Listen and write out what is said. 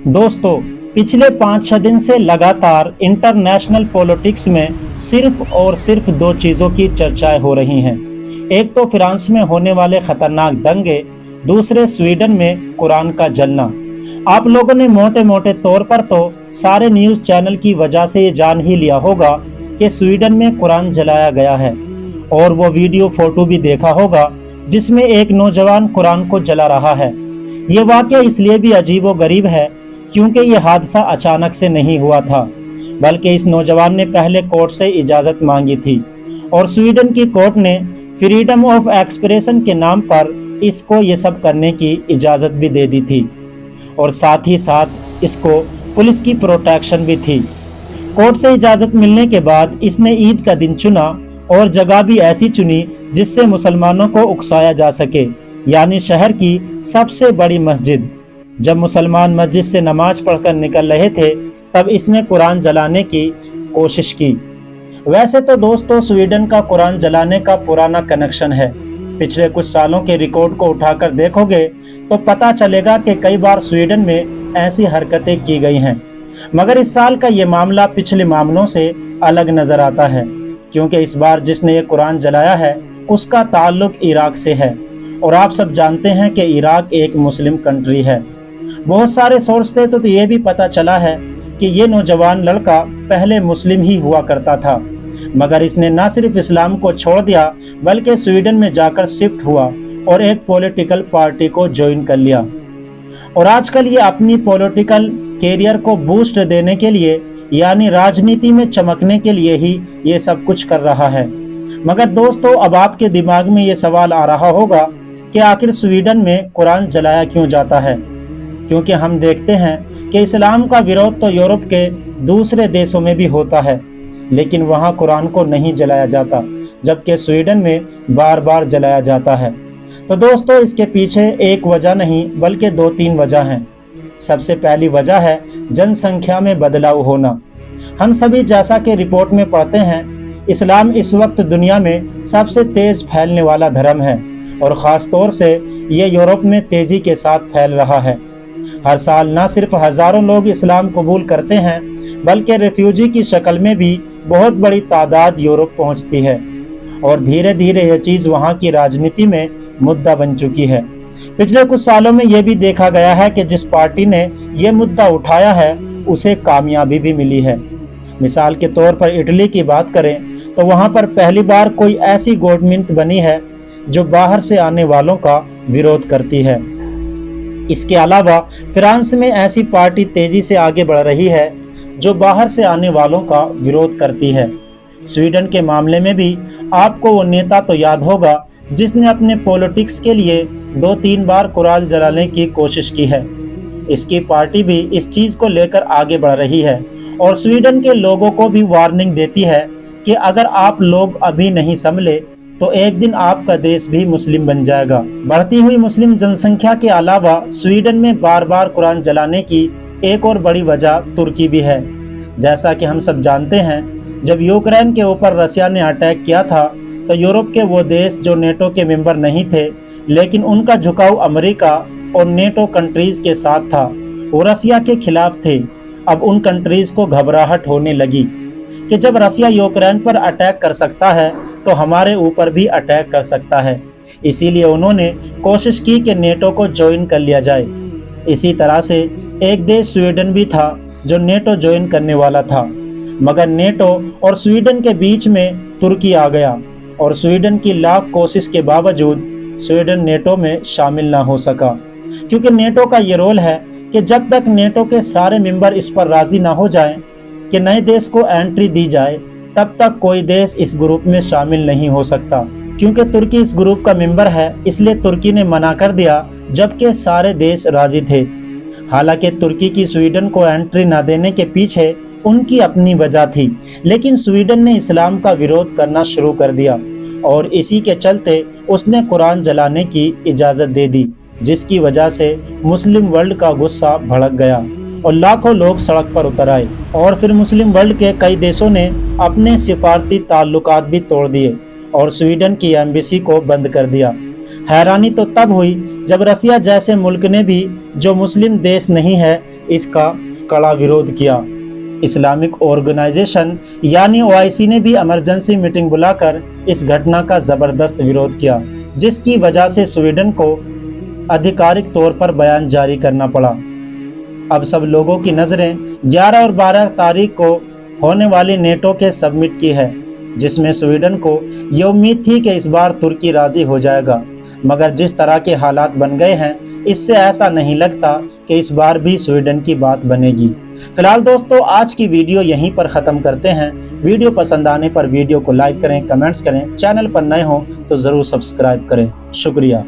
दोस्तों, पिछले 5-6 दिन से लगातार इंटरनेशनल पॉलिटिक्स में सिर्फ और सिर्फ दो चीज़ों की चर्चाएं हो रही हैं। एक तो फ्रांस में होने वाले खतरनाक दंगे, दूसरे स्वीडन में कुरान का जलना। आप लोगों ने मोटे मोटे तौर पर तो सारे न्यूज़ चैनल की वजह से ये जान ही लिया होगा कि स्वीडन में कुरान जलाया गया है, और वो वीडियो फोटो भी देखा होगा जिसमें एक नौजवान कुरान को जला रहा है। ये वाक़या इसलिए भी अजीबोगरीब है क्योंकि ये हादसा अचानक से नहीं हुआ था, बल्कि इस नौजवान ने पहले कोर्ट से इजाज़त मांगी थी और स्वीडन की कोर्ट ने फ्रीडम ऑफ एक्सप्रेशन के नाम पर इसको ये सब करने की इजाज़त भी दे दी थी, और साथ ही साथ इसको पुलिस की प्रोटेक्शन भी थी। कोर्ट से इजाज़त मिलने के बाद इसने ईद का दिन चुना और जगह भी ऐसी चुनी जिससे मुसलमानों को उकसाया जा सके, यानी शहर की सबसे बड़ी मस्जिद। जब मुसलमान मस्जिद से नमाज पढ़कर निकल रहे थे तब इसने कुरान जलाने की कोशिश की। वैसे तो दोस्तों, स्वीडन का कुरान जलाने का पुराना कनेक्शन है। पिछले कुछ सालों के रिकॉर्ड को उठाकर देखोगे तो पता चलेगा कि कई बार स्वीडन में ऐसी हरकतें की गई हैं, मगर इस साल का ये मामला पिछले मामलों से अलग नजर आता है, क्योंकि इस बार जिसने ये कुरान जलाया है उसका ताल्लुक इराक से है, और आप सब जानते हैं कि इराक एक मुस्लिम कंट्री है। बहुत सारे सोर्स थे तो ये भी पता चला है कि ये नौजवान लड़का पहले मुस्लिम ही हुआ करता था, मगर इसने न सिर्फ इस्लाम को छोड़ दिया बल्कि स्वीडन में जाकर शिफ्ट हुआ और एक पॉलिटिकल पार्टी को ज्वाइन कर लिया, और आजकल ये अपनी पॉलिटिकल कैरियर को बूस्ट देने के लिए, यानी राजनीति में चमकने के लिए ही ये सब कुछ कर रहा है। मगर दोस्तों, अब आपके दिमाग में ये सवाल आ रहा होगा कि आखिर स्वीडन में कुरान जलाया क्यों जाता है, क्योंकि हम देखते हैं कि इस्लाम का विरोध तो यूरोप के दूसरे देशों में भी होता है, लेकिन वहाँ कुरान को नहीं जलाया जाता, जबकि स्वीडन में बार बार जलाया जाता है। तो दोस्तों, इसके पीछे एक वजह नहीं बल्कि 2-3 वजह हैं। सबसे पहली वजह है जनसंख्या में बदलाव होना। हम सभी जैसा कि रिपोर्ट में पढ़ते हैं, इस्लाम इस वक्त दुनिया में सबसे तेज फैलने वाला धर्म है, और ख़ास तौर से ये यूरोप में तेज़ी के साथ फैल रहा है। हर साल न सिर्फ हज़ारों लोग इस्लाम कबूल करते हैं बल्कि रेफ्यूजी की शक्ल में भी बहुत बड़ी तादाद यूरोप पहुंचती है, और धीरे धीरे यह चीज़ वहां की राजनीति में मुद्दा बन चुकी है। पिछले कुछ सालों में यह भी देखा गया है कि जिस पार्टी ने यह मुद्दा उठाया है उसे कामयाबी भी मिली है। मिसाल के तौर पर इटली की बात करें तो वहां पर पहली बार कोई ऐसी गवर्नमेंट बनी है जो बाहर से आने वालों का विरोध करती है। इसके अलावा फ्रांस में ऐसी पार्टी तेजी से आगे बढ़ रही है जो बाहर से आने वालों का विरोध करती है। स्वीडन के मामले में भी आपको वो नेता तो याद होगा जिसने अपने पॉलिटिक्स के लिए 2-3 बार कुरान जलाने की कोशिश की है। इसकी पार्टी भी इस चीज़ को लेकर आगे बढ़ रही है, और स्वीडन के लोगों को भी वार्निंग देती है कि अगर आप लोग अभी नहीं संभले तो एक दिन आपका देश भी मुस्लिम बन जाएगा। बढ़ती हुई मुस्लिम जनसंख्या के अलावा स्वीडन में बार बार कुरान जलाने की एक और बड़ी वजह तुर्की भी है। जैसा कि हम सब जानते हैं, जब यूक्रेन के ऊपर रसिया ने अटैक किया था तो यूरोप के वो देश जो नेटो के मेंबर नहीं थे, लेकिन उनका झुकाव अमेरिका और नेटो कंट्रीज के साथ था, वो रसिया के खिलाफ थे। अब उन कंट्रीज को घबराहट होने लगी कि जब रसिया यूक्रेन पर अटैक कर सकता है तो हमारे ऊपर भी अटैक कर सकता है। इसीलिए उन्होंने कोशिश की कि नेटो को ज्वाइन कर लिया जाए। इसी तरह से एक देश स्वीडन भी था जो नेटो ज्वाइन करने वाला था, मगर नेटो और स्वीडन के बीच में तुर्की आ गया, और स्वीडन की लाख कोशिश के बावजूद स्वीडन नेटो में शामिल ना हो सका, क्योंकि नेटो का ये रोल है कि जब तक नेटो के सारे मेंबर इस पर राजी ना हो जाएं कि नए देश को एंट्री दी जाए, तब तक कोई देश इस ग्रुप में शामिल नहीं हो सकता। क्योंकि तुर्की इस ग्रुप का मेंबर है, इसलिए तुर्की ने मना कर दिया, जबकि सारे देश राजी थे। हालांकि तुर्की की स्वीडन को एंट्री न देने के पीछे उनकी अपनी वजह थी, लेकिन स्वीडन ने इस्लाम का विरोध करना शुरू कर दिया, और इसी के चलते उसने कुरान जलाने की इजाज़त दे दी, जिसकी वजह से मुस्लिम वर्ल्ड का गुस्सा भड़क गया और लाखों लोग सड़क पर उतर आए। और फिर मुस्लिम वर्ल्ड के कई देशों ने अपने सिफारती ताल्लुकात भी तोड़ दिए और स्वीडन की एम्बेसी को बंद कर दिया। हैरानी तो तब हुई जब रसिया जैसे मुल्क ने भी, जो मुस्लिम देश नहीं है, इसका कड़ा विरोध किया। इस्लामिक ऑर्गेनाइजेशन यानी OIC ने भी इमरजेंसी मीटिंग बुलाकर इस घटना का जबरदस्त विरोध किया, जिसकी वजह से स्वीडन को आधिकारिक तौर पर बयान जारी करना पड़ा। अब सब लोगों की नज़रें 11 और 12 तारीख को होने वाली नेटो के समिट की है, जिसमें स्वीडन को ये उम्मीद थी कि इस बार तुर्की राजी हो जाएगा, मगर जिस तरह के हालात बन गए हैं इससे ऐसा नहीं लगता कि इस बार भी स्वीडन की बात बनेगी। फिलहाल दोस्तों, आज की वीडियो यहीं पर ख़त्म करते हैं। वीडियो पसंद आने पर वीडियो को लाइक करें, कमेंट्स करें, चैनल पर नए हो तो ज़रूर सब्सक्राइब करें। शुक्रिया।